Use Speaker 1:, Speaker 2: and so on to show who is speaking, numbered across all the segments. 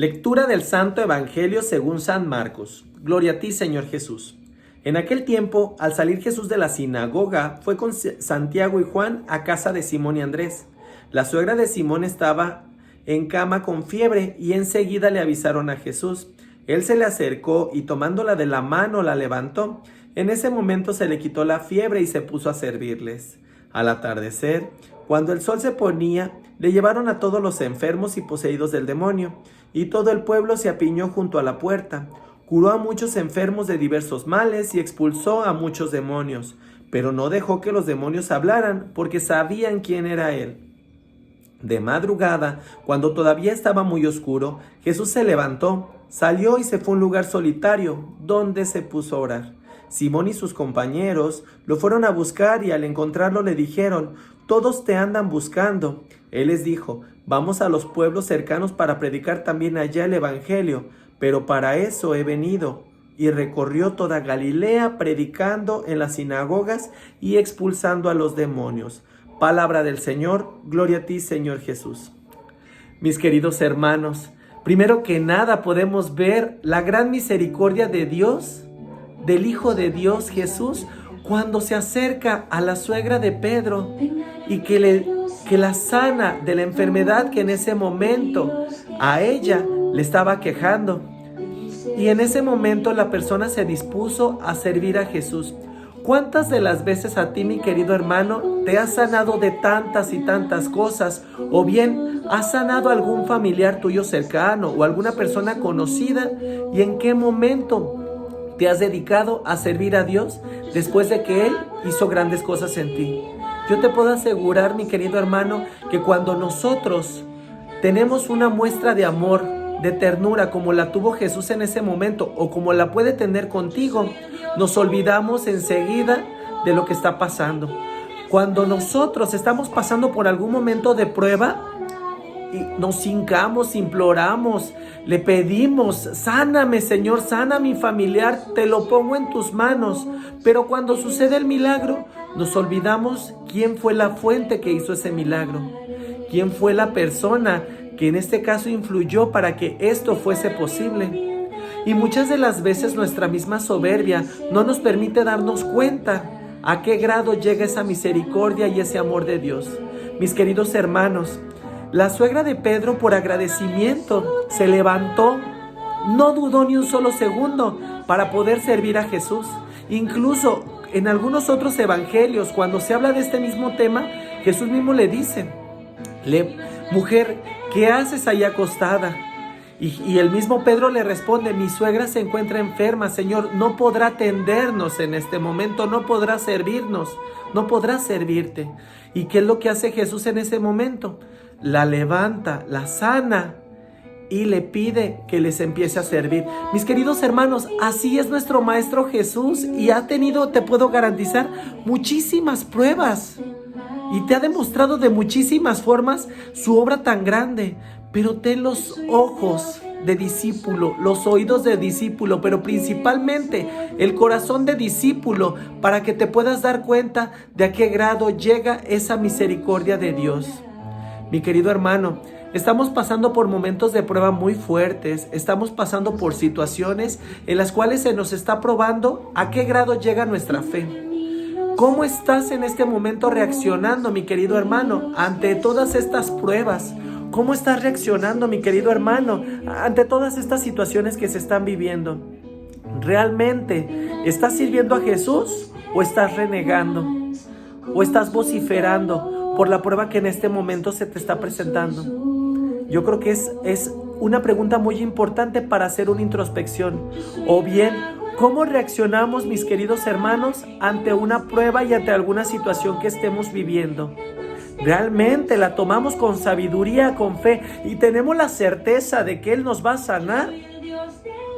Speaker 1: Lectura del Santo Evangelio según San Marcos. Gloria a ti, Señor Jesús. En aquel tiempo, al salir Jesús de la sinagoga, fue con Santiago y Juan a casa de Simón y Andrés. La suegra de Simón estaba en cama con fiebre y enseguida le avisaron a Jesús. Él se le acercó y tomándola de la mano la levantó. En ese momento se le quitó la fiebre y se puso a servirles. Al atardecer, cuando el sol se ponía, le llevaron a todos los enfermos y poseídos del demonio, y todo el pueblo se apiñó junto a la puerta. Curó a muchos enfermos de diversos males y expulsó a muchos demonios, pero no dejó que los demonios hablaran, porque sabían quién era él. De madrugada, cuando todavía estaba muy oscuro, Jesús se levantó, salió y se fue a un lugar solitario, donde se puso a orar. Simón y sus compañeros lo fueron a buscar y al encontrarlo le dijeron: «Todos te andan buscando». Él les dijo: «Vamos a los pueblos cercanos para predicar también allá el evangelio, pero para eso he venido». Y recorrió toda Galilea predicando en las sinagogas y expulsando a los demonios. Palabra del Señor, gloria a ti, Señor Jesús. Mis queridos hermanos, primero que nada podemos ver la gran misericordia de Dios, del Hijo de Dios Jesús, cuando se acerca a la suegra de Pedro y que la sana de la enfermedad que en ese momento a ella le estaba quejando. Y en ese momento la persona se dispuso a servir a Jesús. ¿Cuántas de las veces a ti, mi querido hermano, te has sanado de tantas y tantas cosas? O bien, ¿has sanado a algún familiar tuyo cercano o alguna persona conocida? ¿Y en qué momento te has dedicado a servir a Dios después de que Él hizo grandes cosas en ti? Yo te puedo asegurar, mi querido hermano, que cuando nosotros tenemos una muestra de amor, de ternura, como la tuvo Jesús en ese momento, o como la puede tener contigo, nos olvidamos enseguida de lo que está pasando. Cuando nosotros estamos pasando por algún momento de prueba, y nos hincamos, imploramos, le pedimos: sáname, Señor, sana a mi familiar, te lo pongo en tus manos. Pero cuando sucede el milagro, nos olvidamos quién fue la fuente que hizo ese milagro, quién fue la persona que en este caso influyó para que esto fuese posible. Y muchas de las veces nuestra misma soberbia no nos permite darnos cuenta a qué grado llega esa misericordia y ese amor de Dios. Mis queridos hermanos, la suegra de Pedro, por agradecimiento, se levantó, no dudó ni un solo segundo para poder servir a Jesús. Incluso en algunos otros evangelios, cuando se habla de este mismo tema, Jesús mismo le dice: mujer, ¿qué haces ahí acostada? Y el mismo Pedro le responde: mi suegra se encuentra enferma, Señor, no podrá atendernos en este momento, no podrá servirnos, no podrá servirte. ¿Y qué es lo que hace Jesús en ese momento? La levanta, la sana y le pide que les empiece a servir. Mis queridos hermanos, así es nuestro Maestro Jesús, y ha tenido, te puedo garantizar, muchísimas pruebas. Y te ha demostrado de muchísimas formas su obra tan grande. Pero ten los ojos de discípulo, los oídos de discípulo, pero principalmente el corazón de discípulo, para que te puedas dar cuenta de a qué grado llega esa misericordia de Dios. Mi querido hermano, estamos pasando por momentos de prueba muy fuertes. Estamos pasando por situaciones en las cuales se nos está probando a qué grado llega nuestra fe. ¿Cómo estás en este momento reaccionando, mi querido hermano, ante todas estas pruebas? ¿Cómo estás reaccionando, mi querido hermano, ante todas estas situaciones que se están viviendo? ¿Realmente estás sirviendo a Jesús o estás renegando? ¿O estás vociferando por la prueba que en este momento se te está presentando? Yo creo que es una pregunta muy importante para hacer una introspección. O bien, ¿cómo reaccionamos, mis queridos hermanos, ante una prueba y ante alguna situación que estemos viviendo? ¿Realmente la tomamos con sabiduría, con fe, y tenemos la certeza de que Él nos va a sanar?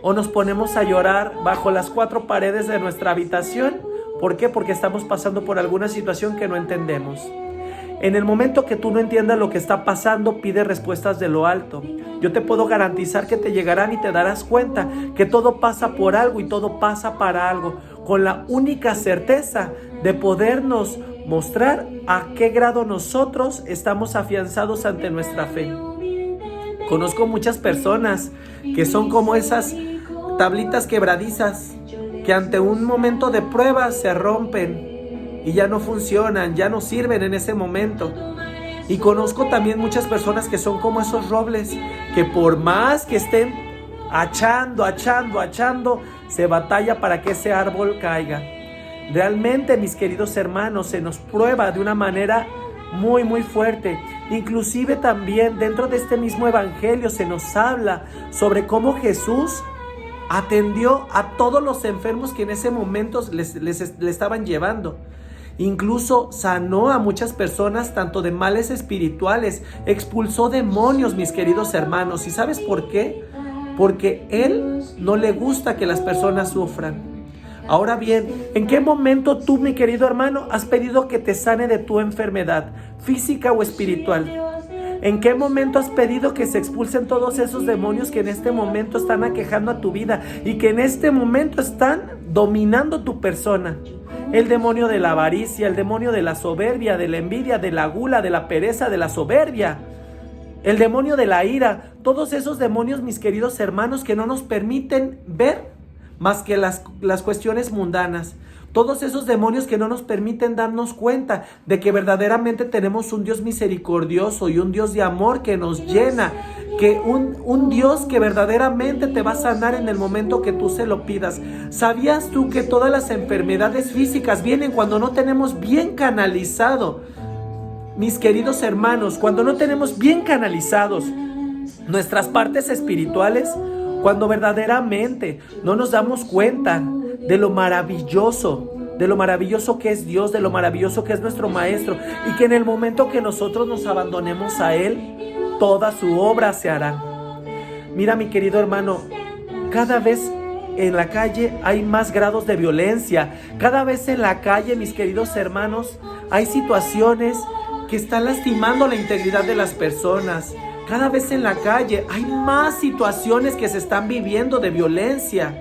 Speaker 1: ¿O nos ponemos a llorar bajo las cuatro paredes de nuestra habitación? ¿Por qué? Porque estamos pasando por alguna situación que no entendemos. En el momento que tú no entiendas lo que está pasando, pide respuestas de lo alto. Yo te puedo garantizar que te llegarán y te darás cuenta que todo pasa por algo y todo pasa para algo, con la única certeza de podernos mostrar a qué grado nosotros estamos afianzados ante nuestra fe. Conozco muchas personas que son como esas tablitas quebradizas que ante un momento de prueba se rompen y ya no funcionan, ya no sirven en ese momento. Y conozco también muchas personas que son como esos robles que por más que estén achando, se batalla para que ese árbol caiga. Realmente, mis queridos hermanos, se nos prueba de una manera muy, muy fuerte. Inclusive también dentro de este mismo evangelio se nos habla sobre cómo Jesús atendió a todos los enfermos que en ese momento le estaban llevando. Incluso sanó a muchas personas, tanto de males espirituales, expulsó demonios, mis queridos hermanos. ¿Y sabes por qué? Porque Él no le gusta que las personas sufran. Ahora bien, ¿en qué momento tú, mi querido hermano, has pedido que te sane de tu enfermedad, física o espiritual? ¿En qué momento has pedido que se expulsen todos esos demonios que en este momento están aquejando a tu vida y que en este momento están dominando tu persona? El demonio de la avaricia, el demonio de la soberbia, de la envidia, de la gula, de la pereza, de la soberbia, el demonio de la ira, todos esos demonios, mis queridos hermanos, que no nos permiten ver más que las cuestiones mundanas. Todos esos demonios que no nos permiten darnos cuenta de que verdaderamente tenemos un Dios misericordioso y un Dios de amor que nos llena, que un Dios que verdaderamente te va a sanar en el momento que tú se lo pidas. ¿Sabías tú que todas las enfermedades físicas vienen cuando no tenemos bien canalizado, mis queridos hermanos, cuando no tenemos bien canalizados nuestras partes espirituales? Cuando verdaderamente no nos damos cuenta de lo maravilloso que es Dios, de lo maravilloso que es nuestro Maestro, y que en el momento que nosotros nos abandonemos a Él, toda su obra se hará. Mira, mi querido hermano, cada vez en la calle hay más grados de violencia. Cada vez en la calle, mis queridos hermanos, hay situaciones que están lastimando la integridad de las personas. Cada vez en la calle hay más situaciones que se están viviendo de violencia.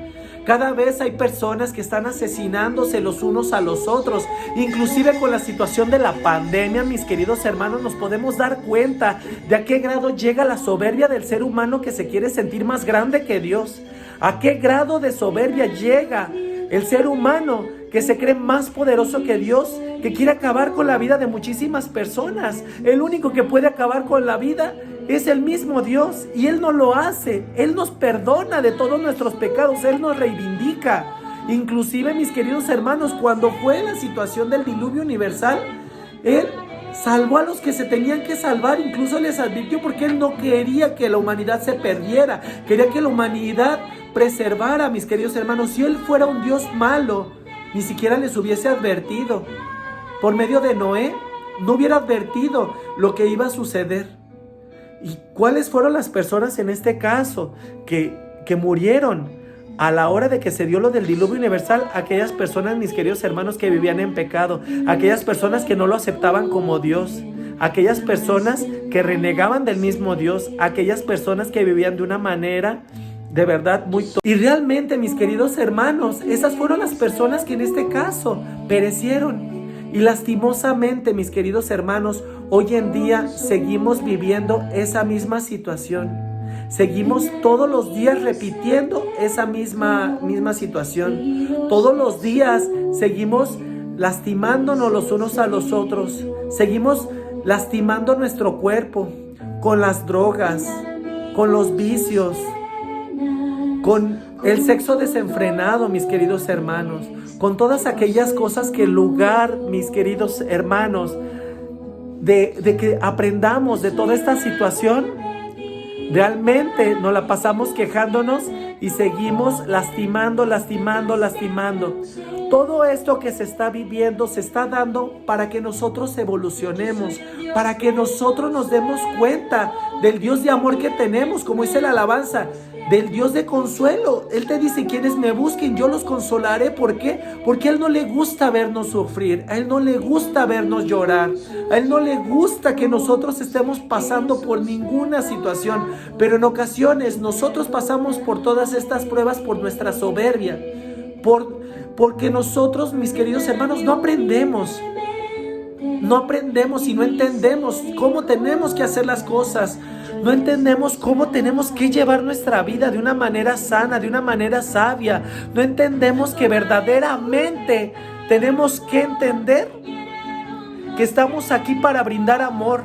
Speaker 1: Cada vez hay personas que están asesinándose los unos a los otros. Inclusive con la situación de la pandemia, mis queridos hermanos, nos podemos dar cuenta de a qué grado llega la soberbia del ser humano que se quiere sentir más grande que Dios. A qué grado de soberbia llega el ser humano que se cree más poderoso que Dios, que quiere acabar con la vida de muchísimas personas. El único que puede acabar con la vida es el mismo Dios, y Él no lo hace. Él nos perdona de todos nuestros pecados, Él nos reivindica. Inclusive, mis queridos hermanos, cuando fue la situación del diluvio universal, Él salvó a los que se tenían que salvar. Incluso les advirtió, porque Él no quería que la humanidad se perdiera, quería que la humanidad preservara, mis queridos hermanos. Si Él fuera un Dios malo, ni siquiera les hubiese advertido. Por medio de Noé, no hubiera advertido lo que iba a suceder. ¿Y cuáles fueron las personas en este caso que murieron a la hora de que se dio lo del diluvio universal? Aquellas personas, mis queridos hermanos, que vivían en pecado, aquellas personas que no lo aceptaban como Dios, aquellas personas que renegaban del mismo Dios, aquellas personas que vivían de una manera de verdad muy... Y realmente, mis queridos hermanos, esas fueron las personas que en este caso perecieron. Y lastimosamente, mis queridos hermanos, hoy en día seguimos viviendo esa misma situación. Seguimos todos los días repitiendo esa misma situación. Todos los días seguimos lastimándonos los unos a los otros. Seguimos lastimando nuestro cuerpo con las drogas, con los vicios, con el sexo desenfrenado, mis queridos hermanos, con todas aquellas cosas que en lugar, mis queridos hermanos, de que aprendamos de toda esta situación, realmente nos la pasamos quejándonos y seguimos lastimando. Todo esto que se está viviendo se está dando para que nosotros evolucionemos, para que nosotros nos demos cuenta del Dios de amor que tenemos, como dice la alabanza, del Dios de consuelo. Él te dice: quienes me busquen, yo los consolaré. ¿Por qué? Porque a Él no le gusta vernos sufrir, a Él no le gusta vernos llorar, a Él no le gusta que nosotros estemos pasando por ninguna situación. Pero en ocasiones nosotros pasamos por todas estas pruebas por nuestra soberbia, porque nosotros, mis queridos hermanos, no aprendemos y no entendemos cómo tenemos que hacer las cosas. No entendemos cómo tenemos que llevar nuestra vida de una manera sana, de una manera sabia. No entendemos que verdaderamente tenemos que entender que estamos aquí para brindar amor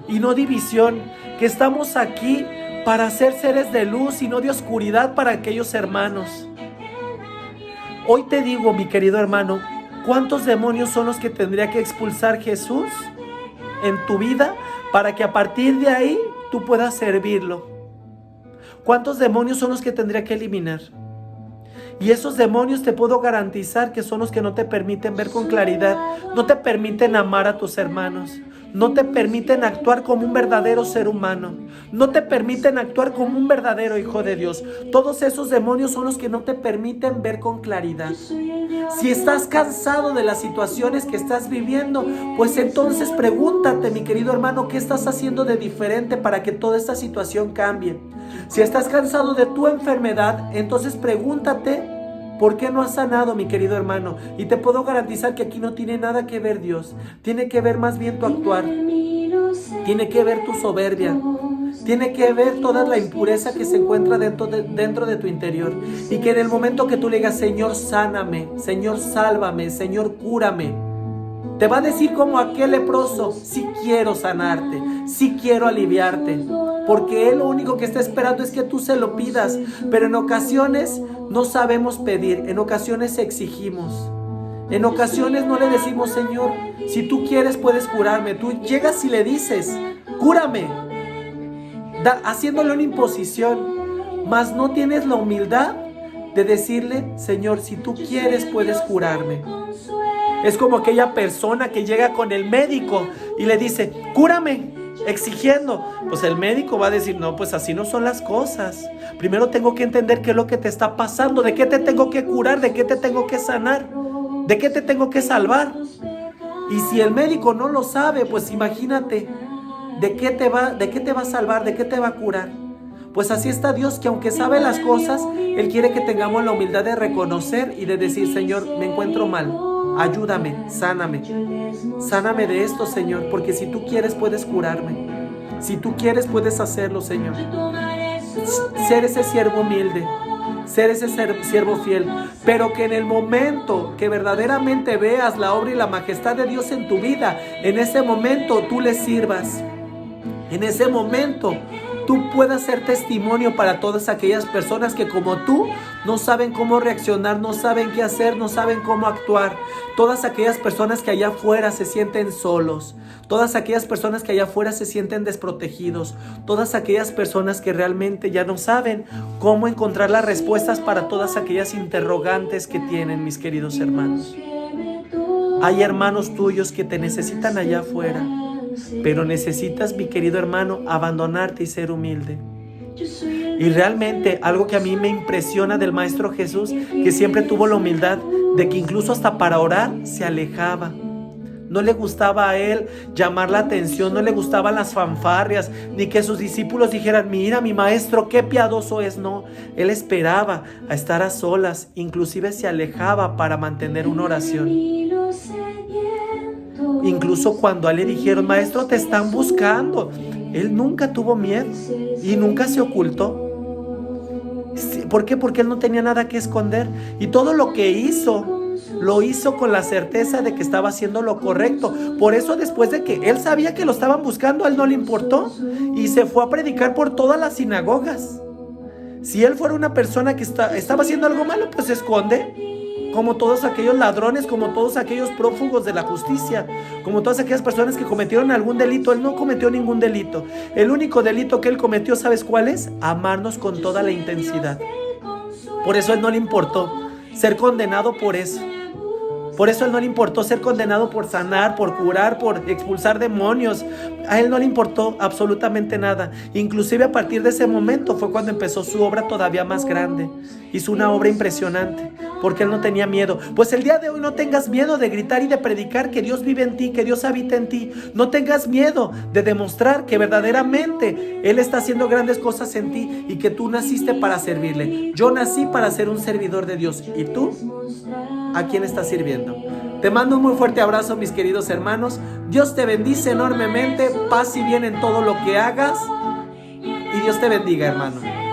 Speaker 1: y no división, que estamos aquí para ser seres de luz y no de oscuridad para aquellos hermanos. Hoy te digo, mi querido hermano, ¿cuántos demonios son los que tendría que expulsar Jesús en tu vida para que a partir de ahí tú puedas servirlo? ¿Cuántos demonios son los que tendría que eliminar? Y esos demonios te puedo garantizar que son los que no te permiten ver con claridad, no te permiten amar a tus hermanos, no te permiten actuar como un verdadero ser humano, no te permiten actuar como un verdadero hijo de Dios. Todos esos demonios son los que no te permiten ver con claridad. Si estás cansado de las situaciones que estás viviendo, pues entonces pregúntate, mi querido hermano, ¿qué estás haciendo de diferente para que toda esta situación cambie? Si estás cansado de tu enfermedad, entonces pregúntate, ¿por qué no has sanado, mi querido hermano? Y te puedo garantizar que aquí no tiene nada que ver Dios. Tiene que ver más bien tu actuar. Tiene que ver tu soberbia. Tiene que ver toda la impureza que se encuentra dentro de tu interior. Y que en el momento que tú le digas, Señor, sáname, Señor, sálvame, Señor, cúrame, te va a decir como aquel leproso, sí quiero sanarte, sí quiero aliviarte. Porque Él lo único que está esperando es que tú se lo pidas. Pero en ocasiones no sabemos pedir, en ocasiones exigimos. En ocasiones no le decimos, Señor, si tú quieres puedes curarme. Tú llegas y le dices, cúrame, haciéndole una imposición. Mas no tienes la humildad de decirle, Señor, si tú quieres puedes curarme. Es como aquella persona que llega con el médico y le dice, cúrame, exigiendo. Pues el médico va a decir, no, pues así no son las cosas. Primero tengo que entender qué es lo que te está pasando, de qué te tengo que curar, de qué te tengo que sanar, de qué te tengo que salvar. Y si el médico no lo sabe, pues imagínate, ¿de qué te va a salvar, de qué te va a curar? Pues así está Dios, que aunque sabe las cosas, Él quiere que tengamos la humildad de reconocer y de decir, Señor, me encuentro mal, ayúdame, sáname de esto, Señor, porque si tú quieres puedes curarme, si tú quieres puedes hacerlo, Señor. Ser ese siervo humilde, ser ese siervo fiel, pero que en el momento que verdaderamente veas la obra y la majestad de Dios en tu vida, en ese momento tú le sirvas, en ese momento tú puedas ser testimonio para todas aquellas personas que como tú no saben cómo reaccionar, no saben qué hacer, no saben cómo actuar. Todas aquellas personas que allá afuera se sienten solos, todas aquellas personas que allá afuera se sienten desprotegidos, todas aquellas personas que realmente ya no saben cómo encontrar las respuestas para todas aquellas interrogantes que tienen, mis queridos hermanos. Hay hermanos tuyos que te necesitan allá afuera, pero necesitas, mi querido hermano, abandonarte y ser humilde. Y realmente algo que a mí me impresiona del Maestro Jesús, que siempre tuvo la humildad de que incluso hasta para orar se alejaba. No le gustaba a Él llamar la atención, no le gustaban las fanfarrias, ni que sus discípulos dijeran, mira mi Maestro, qué piadoso es. No, Él esperaba a estar a solas, inclusive se alejaba para mantener una oración. Incluso cuando a él le dijeron, Maestro, te están buscando, él nunca tuvo miedo y nunca se ocultó. ¿Por qué? Porque él no tenía nada que esconder. Y todo lo que hizo, lo hizo con la certeza de que estaba haciendo lo correcto. Por eso, después de que él sabía que lo estaban buscando, a él no le importó y se fue a predicar por todas las sinagogas. Si él fuera una persona que estaba haciendo algo malo, pues se esconde, como todos aquellos ladrones, como todos aquellos prófugos de la justicia, como todas aquellas personas que cometieron algún delito. Él no cometió ningún delito. El único delito que él cometió, ¿sabes cuál es? Amarnos con toda la intensidad. Por eso a él no le importó ser condenado por eso. Por eso a él no le importó ser condenado por sanar, por curar, por expulsar demonios. A él no le importó absolutamente nada. Inclusive a partir de ese momento fue cuando empezó su obra todavía más grande. Hizo una obra impresionante, porque él no tenía miedo. Pues el día de hoy no tengas miedo de gritar y de predicar que Dios vive en ti, que Dios habita en ti. No tengas miedo de demostrar que verdaderamente Él está haciendo grandes cosas en ti y que tú naciste para servirle. Yo nací para ser un servidor de Dios. ¿Y tú? ¿A quién estás sirviendo? Te mando un muy fuerte abrazo, mis queridos hermanos. Dios te bendice enormemente. Paz y bien en todo lo que hagas. y Dios te bendiga, hermano.